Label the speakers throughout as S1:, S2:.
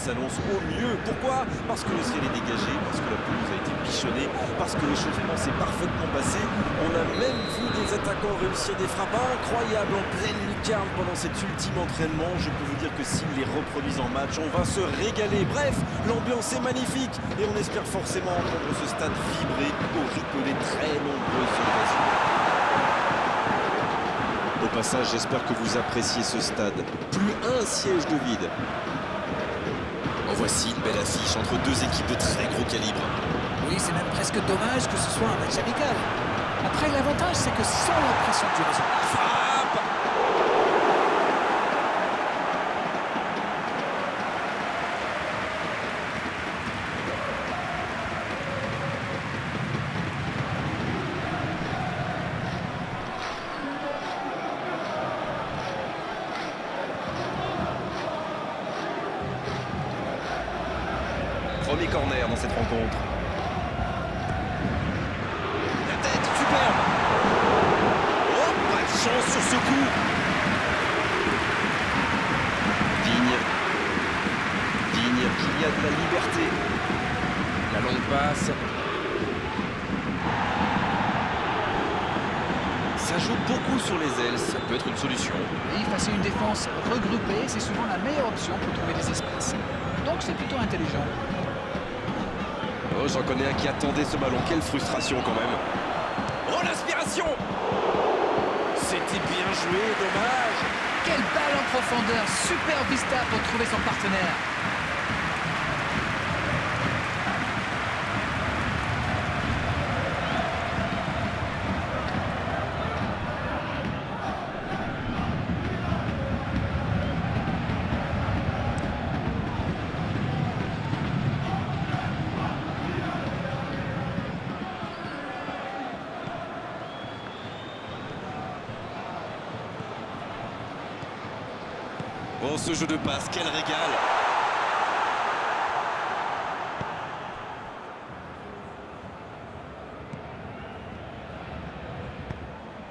S1: s'annonce au mieux. Pourquoi? Parce que le ciel est dégagé, parce que la pelouse a été bichonnée, parce que l'échauffement s'est parfaitement passé. On a même vu des attaquants réussir des frappes incroyables en pleine lucarne pendant cet ultime entraînement. Je peux vous dire que s'ils les reproduisent en match, on va se régaler. Bref, l'ambiance est magnifique et on espère forcément entendre ce stade vibrer au rythme des très nombreuses occasions. Au passage, j'espère que vous appréciez ce stade. Plus un siège de vide. En voici une belle affiche entre deux équipes de très gros calibre.
S2: Oui, c'est même presque dommage que ce soit un match amical. Après, l'avantage, c'est que sans la pression du résultat...
S1: Frappe! Premier corner dans cette rencontre. La tête, superbe! Oh, pas de chance sur ce coup! Digne, qui a de la liberté. La longue passe. Ça joue beaucoup sur les ailes, ça peut être une solution.
S2: Et face à une défense regroupée, c'est souvent la meilleure option pour trouver des espaces. Donc c'est plutôt intelligent.
S1: Oh, j'en connais un qui attendait ce ballon. Quelle frustration quand même. Oh, l'aspiration! C'était bien joué, dommage.
S2: Quelle balle en profondeur, super vista pour trouver son partenaire.
S1: Oh, ce jeu de passe, quel régal!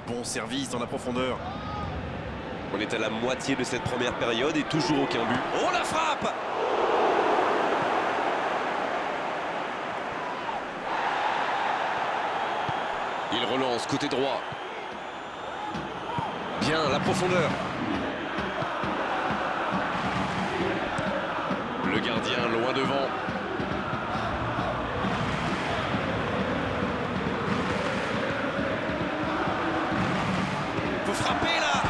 S1: Bon service dans la profondeur. On est à la moitié de cette première période et toujours aucun but. Oh, la frappe! Il relance côté droit. Bien, la profondeur. Le gardien loin devant. Faut frapper là.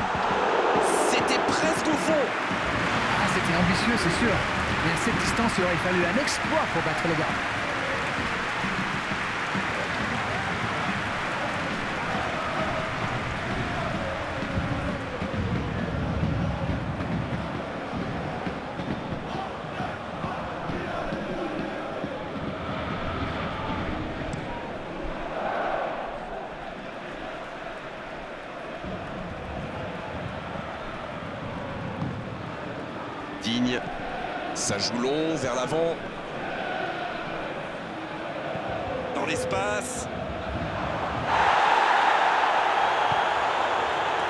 S1: C'était presque au fond.
S2: Ah, c'était ambitieux, c'est sûr. Mais à cette distance, il aurait fallu un exploit pour battre le gardien.
S1: Digne, ça joue long vers l'avant. Dans l'espace.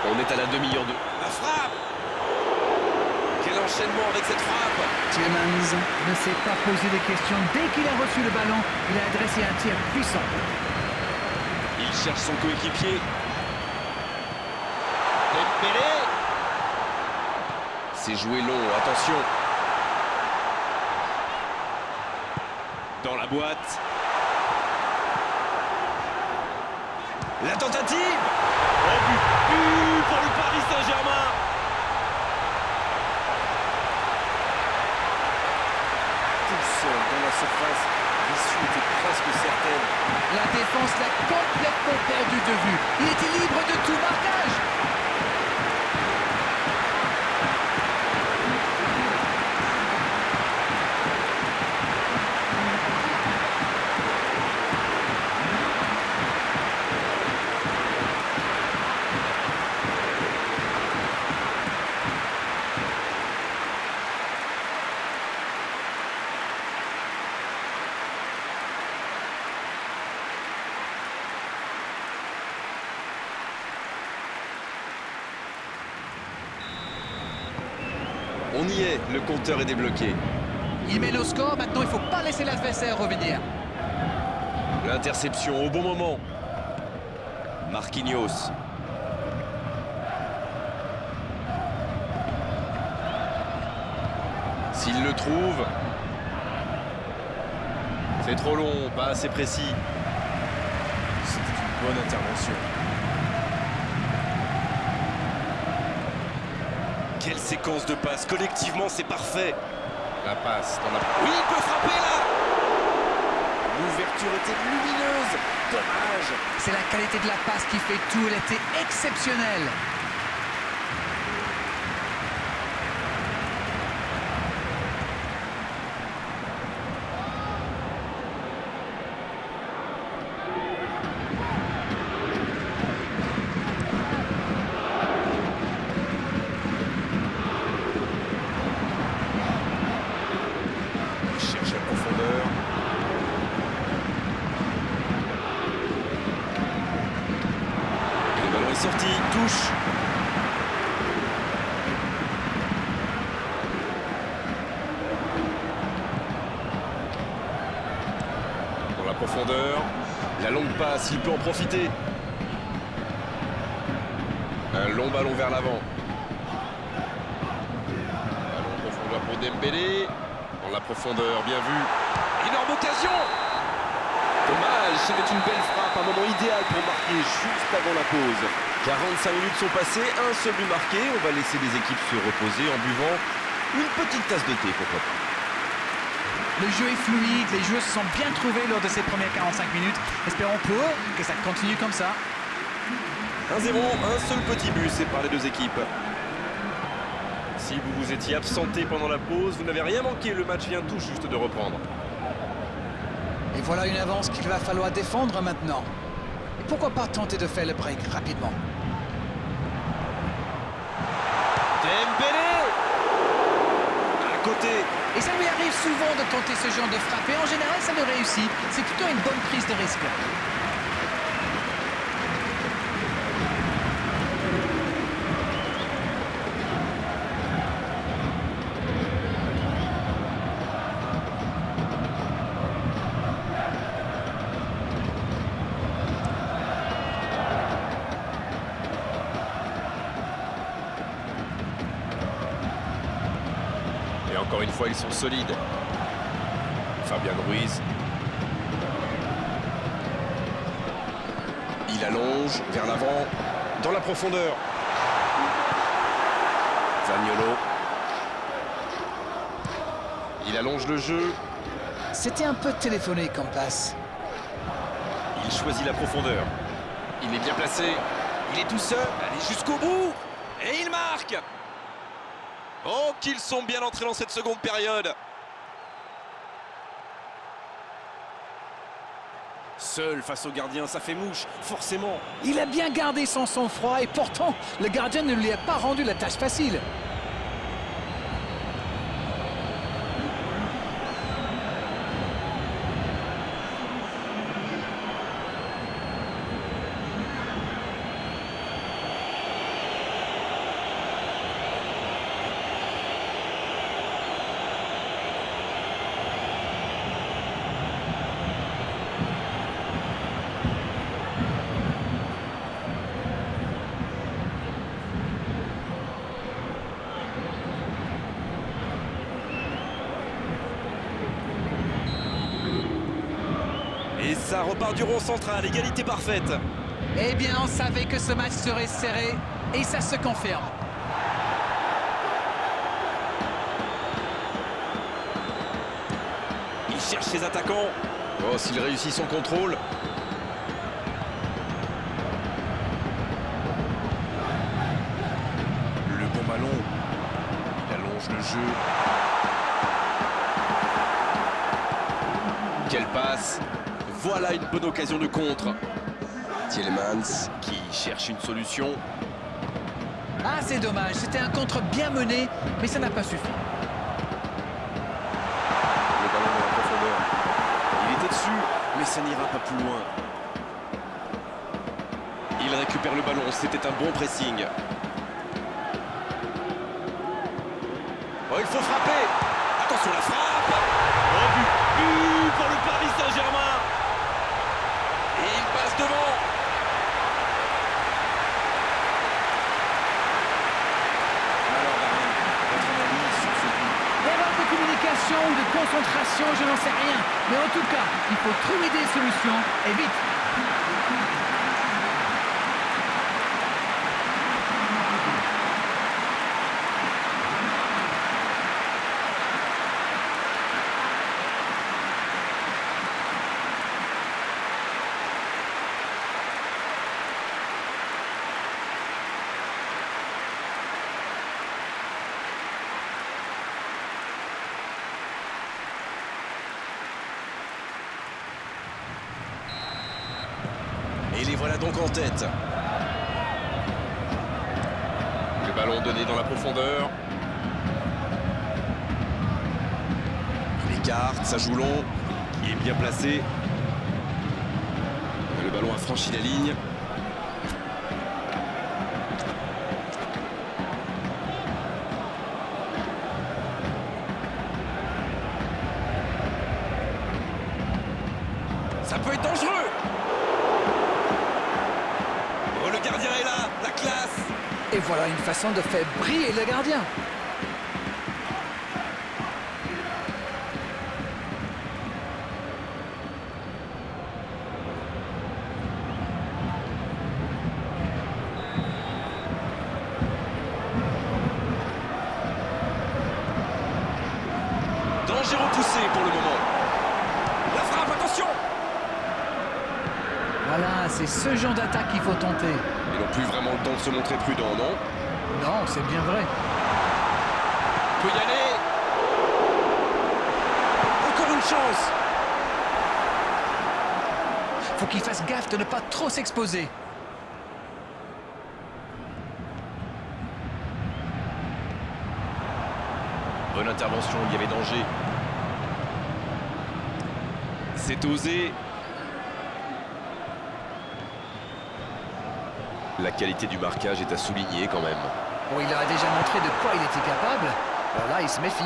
S1: On est à la demi-heure de... La frappe! Quel enchaînement avec cette frappe!
S2: Tielemans ne s'est pas posé des questions. Dès qu'il a reçu le ballon, il a adressé un tir puissant.
S1: Il cherche son coéquipier. Dembélé! C'est joué long, attention. Dans la boîte. La tentative. Oh, but pour le Paris Saint-Germain. Tout seul dans la surface, l'issue était presque certaine.
S2: La défense l'a complètement perdu de vue. Il était libre de tout marquage.
S1: On y est, le compteur est débloqué.
S2: Il mène au score, maintenant il ne faut pas laisser l'adversaire revenir.
S1: L'interception au bon moment. Marquinhos. S'il le trouve. C'est trop long, pas assez précis. C'était une bonne intervention. Quelle séquence de passes. Collectivement, c'est parfait. La passe dans la... Oui, il peut frapper là. L'ouverture était lumineuse. Dommage.
S2: C'est la qualité de la passe qui fait tout, elle était exceptionnelle.
S1: Sortie, touche. Dans la profondeur, la longue passe, il peut en profiter. Un long ballon vers l'avant. Ballon en profondeur pour Dembélé. Dans la profondeur, bien vu. Énorme occasion. Dommage, c'était une belle frappe, un moment idéal pour marquer juste avant la pause. 45 minutes sont passées, un seul but marqué. On va laisser les équipes se reposer en buvant une petite tasse de thé, pourquoi pas.
S2: Le jeu est fluide, les joueurs se sont bien trouvés lors de ces premières 45 minutes. Espérons pour eux que ça continue comme ça.
S1: 1-0, un seul petit but sépare les deux équipes. Si vous vous étiez absenté pendant la pause, vous n'avez rien manqué, le match vient tout juste de reprendre.
S2: Et voilà une avance qu'il va falloir défendre maintenant. Et pourquoi pas tenter de faire le break rapidement.
S1: Dembélé à côté.
S2: Et ça lui arrive souvent de tenter ce genre de frappe. Et en général, ça le réussit. C'est plutôt une bonne prise de risque.
S1: Et encore une fois, ils sont solides. Fabian Ruiz. Il allonge vers l'avant, dans la profondeur. Zaniolo. Il allonge le jeu.
S2: C'était un peu téléphoné comme passe.
S1: Il choisit la profondeur. Il est bien placé. Il est tout seul. Allez jusqu'au bout. Et il marque. Oh, qu'ils sont bien entrés dans cette seconde période. Seul face au gardien, ça fait mouche, forcément.
S2: Il a bien gardé son sang-froid et pourtant, le gardien ne lui a pas rendu la tâche facile.
S1: Et ça repart du rond central, égalité parfaite.
S2: Eh bien, on savait que ce match serait serré et ça se confirme.
S1: Il cherche ses attaquants. Oh, s'il réussit son contrôle. Le bon ballon. Il allonge le jeu. Quelle passe. Voilà une bonne occasion de contre. Tielemans qui cherche une solution.
S2: Ah, c'est dommage, c'était un contre bien mené, mais ça n'a pas suffi.
S1: Le ballon dans la profondeur. Il était dessus, mais ça n'ira pas plus loin. Il récupère le ballon, c'était un bon pressing. Oh, il faut frapper. Attention la frappe.
S2: d'anticipation ou de concentration, je n'en sais rien. Mais en tout cas, il faut trouver des solutions et vite.
S1: Et les voilà donc en tête.
S3: Le ballon donné dans la profondeur.
S1: Il écarte, ça joue long. Il est bien placé. Le ballon a franchi la ligne. Ça peut être dangereux. Oh, le gardien est là, la classe.
S2: Et voilà une façon de faire briller le gardien.
S1: Danger repoussé pour le moment. La frappe, attention.
S2: Voilà, c'est ce genre d'attaque qu'il faut tenter.
S3: Ils n'ont plus vraiment le temps de se montrer prudents, non?
S2: Non, c'est bien vrai.
S3: Peut y aller.
S1: Encore une chance.
S2: Faut qu'il fasse gaffe de ne pas trop s'exposer.
S1: Bonne intervention, il y avait danger. C'est osé. La qualité du marquage est à souligner quand même.
S2: Bon, il a déjà montré de quoi il était capable. Alors là, il se méfie.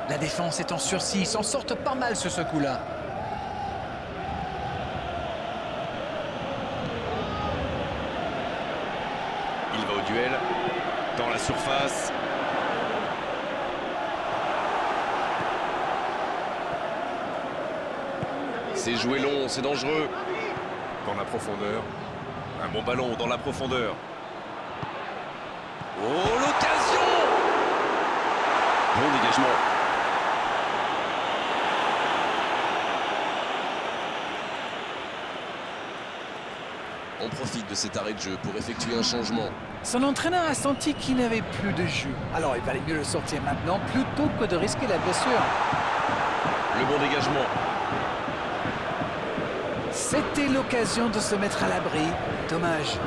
S2: La défense est en sursis, ils s'en sortent pas mal sur ce coup-là.
S1: Il va au duel. Dans la surface. C'est joué long, c'est dangereux.
S3: Dans la profondeur.
S1: Un bon ballon dans la profondeur. Oh, l'occasion! Bon dégagement. On profite de cet arrêt de jeu pour effectuer un changement.
S2: Son entraîneur a senti qu'il n'avait plus de jus. Alors il valait mieux le sortir maintenant plutôt que de risquer la blessure.
S1: Le bon dégagement.
S2: C'était l'occasion de se mettre à l'abri. Dommage.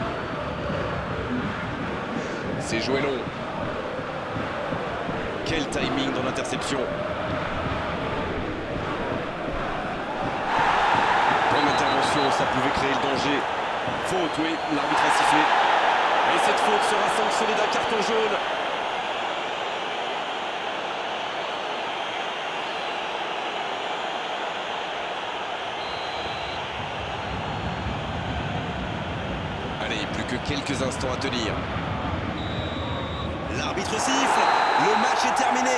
S1: C'est joué long. Quel timing dans l'interception. Bonne intervention, ça pouvait créer le danger. Faute, oui, l'arbitre a sifflé. Et cette faute sera sanctionnée d'un carton jaune. Allez, plus que quelques instants à tenir. L'arbitre siffle. Le match est terminé.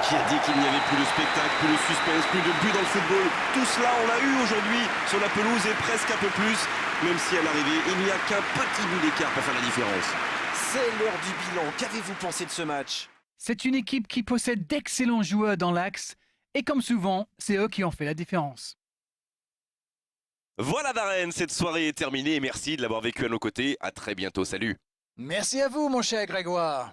S1: Qui a dit qu'il n'y avait plus de spectacle, plus de suspense, plus de but dans le football? Tout cela, on l'a eu aujourd'hui sur la pelouse et presque un peu plus. Même si à l'arrivée, il n'y a qu'un petit bout d'écart pour faire la différence. C'est l'heure du bilan. Qu'avez-vous pensé de ce match?
S2: C'est une équipe qui possède d'excellents joueurs dans l'axe. Et comme souvent, c'est eux qui ont fait la différence.
S1: Voilà Darren, cette soirée est terminée et merci de l'avoir vécu à nos côtés. À très bientôt, salut.
S2: Merci à vous, mon cher Grégoire.